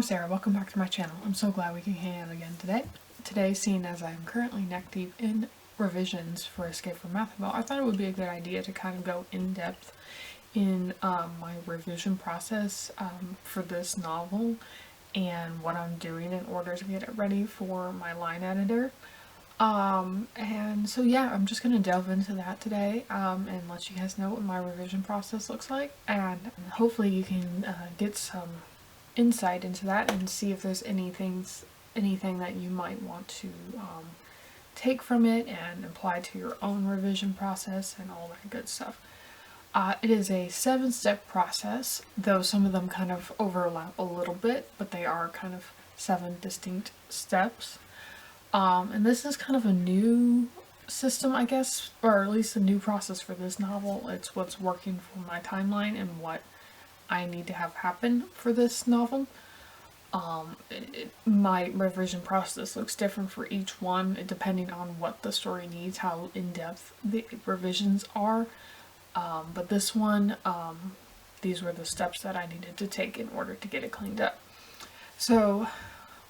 I'm Sarah, welcome back to my channel. I'm so glad we can hang out again today. Today, seeing as I'm currently neck deep in revisions for Escape From Mathebos, I thought it would be a good idea to kind of go in depth in my revision process for this novel and what I'm doing in order to get it ready for my line editor. And so yeah, I'm just going to delve into that today and let you guys know what my revision process looks like, and hopefully you can get some insight into that and see if there's anything that you might want to take from it and apply to your own revision process and all that good stuff. It is a 7-step process, though some of them kind of overlap a little bit, but they are kind of 7 distinct steps. And this is kind of a new system, I guess, or at least a new process for this novel. It's what's working for my timeline and what I need to have happen for this novel. My revision process looks different for each one, depending on what the story needs, how in-depth the revisions are. But this one, these were the steps that I needed to take in order to get it cleaned up. So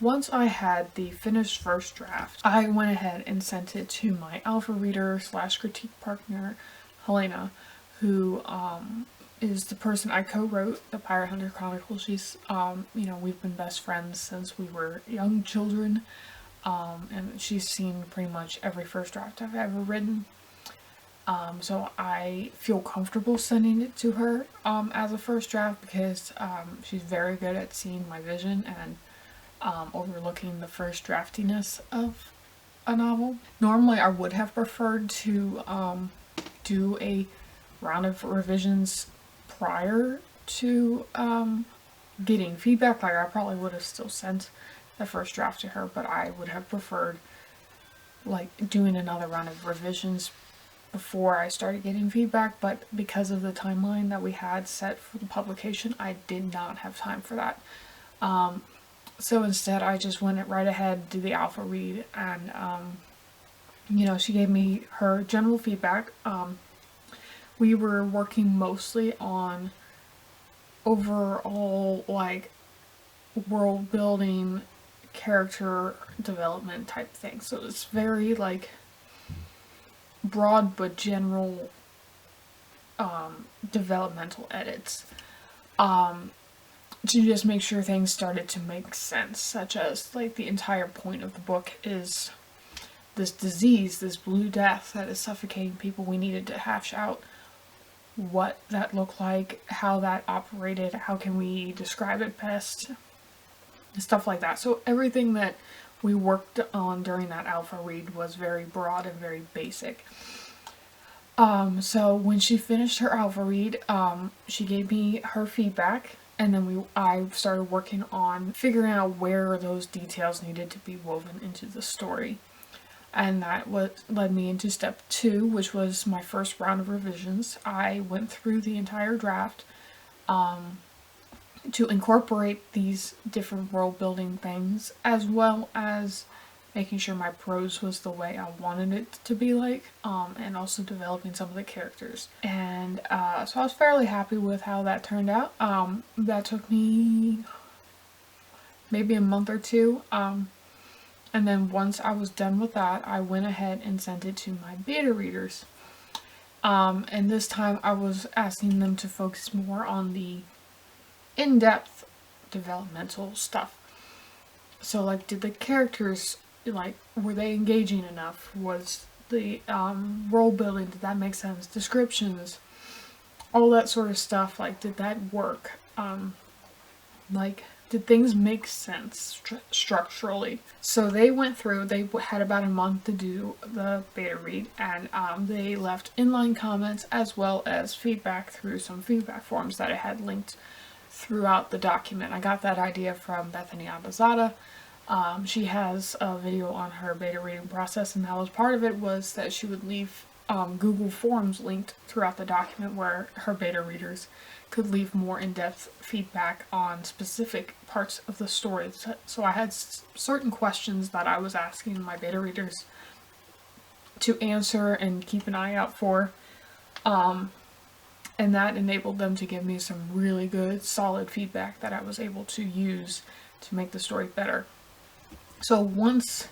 once I had the finished first draft, I went ahead and sent it to my alpha reader / critique partner, Helena, who is the person I co-wrote the Pirate Hunter Chronicles. She's, we've been best friends since we were young children, and she's seen pretty much every first draft I've ever written. So I feel comfortable sending it to her as a first draft because she's very good at seeing my vision and overlooking the first draftiness of a novel. Normally I would have preferred to do a round of revisions prior to getting feedback. Like, I probably would have still sent the first draft to her, but I would have preferred like doing another round of revisions before I started getting feedback, but because of the timeline that we had set for the publication, I did not have time for that. So instead I just went right ahead, did the alpha read, and she gave me her general feedback. We were working mostly on overall like world building, character development type things. So it's very like broad but general developmental edits to just make sure things started to make sense, such as like the entire point of the book is this disease, this blue death that is suffocating people. We needed to hash out what that looked like, how that operated, how can we describe it best, stuff like that. So everything that we worked on during that alpha read was very broad and very basic. So when she finished her alpha read, she gave me her feedback, and then I started working on figuring out where those details needed to be woven into the story. And that led me into step 2, which was my first round of revisions. I went through the entire draft to incorporate these different world building things, as well as making sure my prose was the way I wanted it to be like, and also developing some of the characters. And so I was fairly happy with how that turned out. That took me maybe a month or 2. And then once I was done with that, I went ahead and sent it to my beta readers. And this time I was asking them to focus more on the in-depth developmental stuff. So like, did the characters, like, were they engaging enough? Was the role building, did that make sense? Descriptions, all that sort of stuff, like, did that work? Like, did things make sense structurally? So they went through, they had about a month to do the beta read, and they left inline comments as well as feedback through some feedback forms that I had linked throughout the document. I got that idea from Bethany Abazada. She has a video on her beta reading process, and that was part of it, was that she would leave Google Forms linked throughout the document where her beta readers could leave more in-depth feedback on specific parts of the story. So I had certain questions that I was asking my beta readers to answer and keep an eye out for, and that enabled them to give me some really good solid feedback that I was able to use to make the story better. So once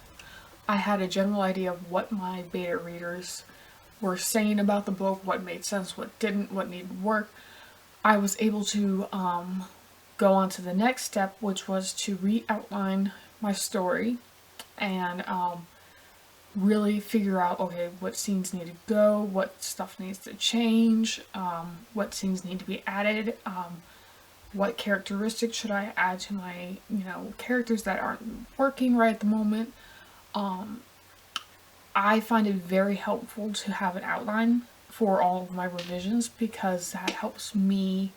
I had a general idea of what my beta readers were saying about the book, what made sense, what didn't, what needed work, I was able to go on to the next step, which was to re-outline my story and really figure out, okay, what scenes need to go, what stuff needs to change, what scenes need to be added, what characteristics should I add to my, characters that aren't working right at the moment. I find it very helpful to have an outline for all of my revisions because that helps me,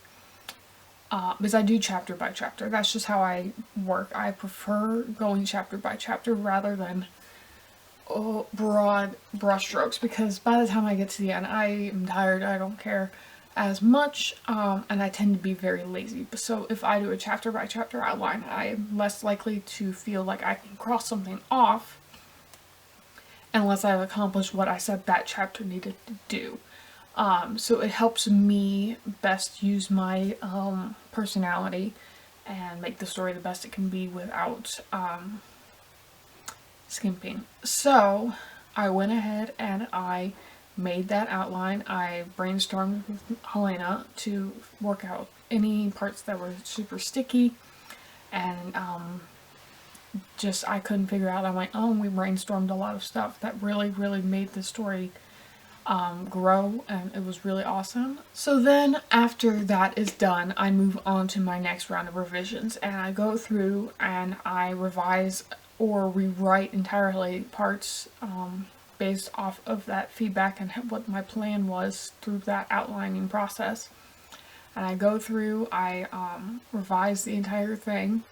because I do chapter by chapter. That's just how I work. I prefer going chapter by chapter rather than broad brushstrokes, because by the time I get to the end, I am tired. I don't care as much, and I tend to be very lazy. So if I do a chapter by chapter outline, I am less likely to feel like I can cross something off unless I've accomplished what I said that chapter needed to do. So it helps me best use my personality and make the story the best it can be without skimping. So I went ahead and I made that outline. I brainstormed with Helena to work out any parts that were super sticky, and just I couldn't figure out on my own. We brainstormed a lot of stuff that really made the story grow, and it was really awesome. So then after that is done, I move on to my next round of revisions, and I go through and I revise or rewrite entirely parts based off of that feedback and what my plan was through that outlining process. And I go through, I revise the entire thing.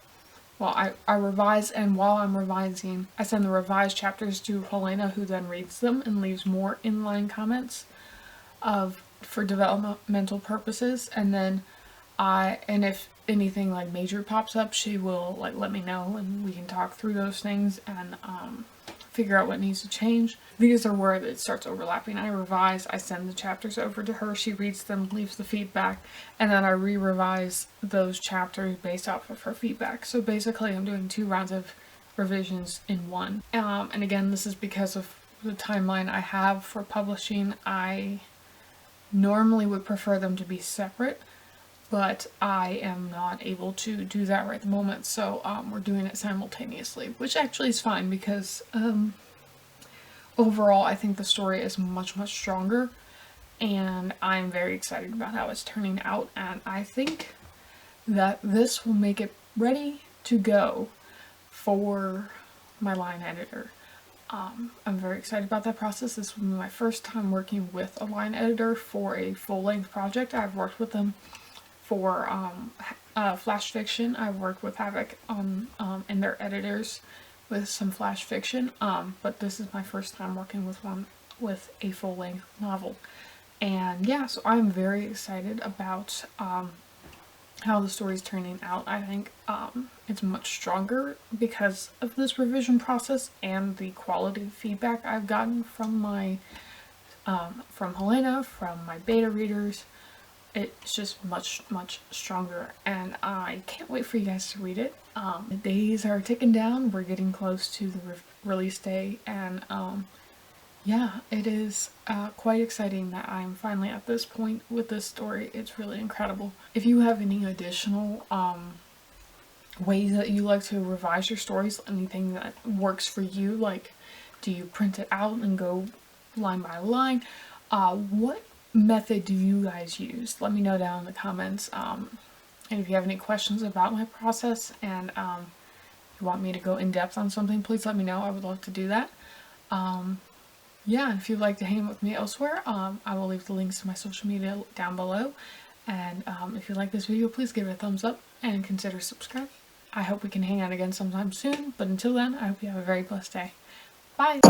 Well, I revise, and while I'm revising, I send the revised chapters to Helena, who then reads them and leaves more inline comments for developmental purposes. And then if anything like major pops up, she will let me know, and we can talk through those things and figure out what needs to change. These are where it starts overlapping. I revise, I send the chapters over to her, she reads them, leaves the feedback, and then I re-revise those chapters based off of her feedback. So basically I'm doing 2 rounds of revisions in one. And again, this is because of the timeline I have for publishing. I normally would prefer them to be separate, but I am not able to do that right at the moment, so we're doing it simultaneously, which actually is fine because overall I think the story is much stronger, and I'm very excited about how it's turning out, and I think that this will make it ready to go for my line editor. I'm very excited about that process. This will be my first time working with a line editor for a full-length project. I've worked with them for flash fiction. I've worked with Havoc and their editors with some flash fiction, but this is my first time working with a full-length novel. And yeah, so I'm very excited about how the story's turning out. I think it's much stronger because of this revision process and the quality feedback I've gotten from my from Helena, from my beta readers. It's just much stronger, and I can't wait for you guys to read it. The days are ticking down. We're getting close to the release day, and yeah, it is quite exciting that I'm finally at this point with this story. It's really incredible. If you have any additional ways that you like to revise your stories, anything that works for you, like do you print it out and go line by line? What method do you guys use? Let me know down in the comments. And if you have any questions about my process and you want me to go in depth on something, please let me know. I would love to do that. Yeah, if you'd like to hang with me elsewhere, I will leave the links to my social media down below. And if you like this video, please give it a thumbs up and consider subscribing. I hope we can hang out again sometime soon, but until then, I hope you have a very blessed day. Bye!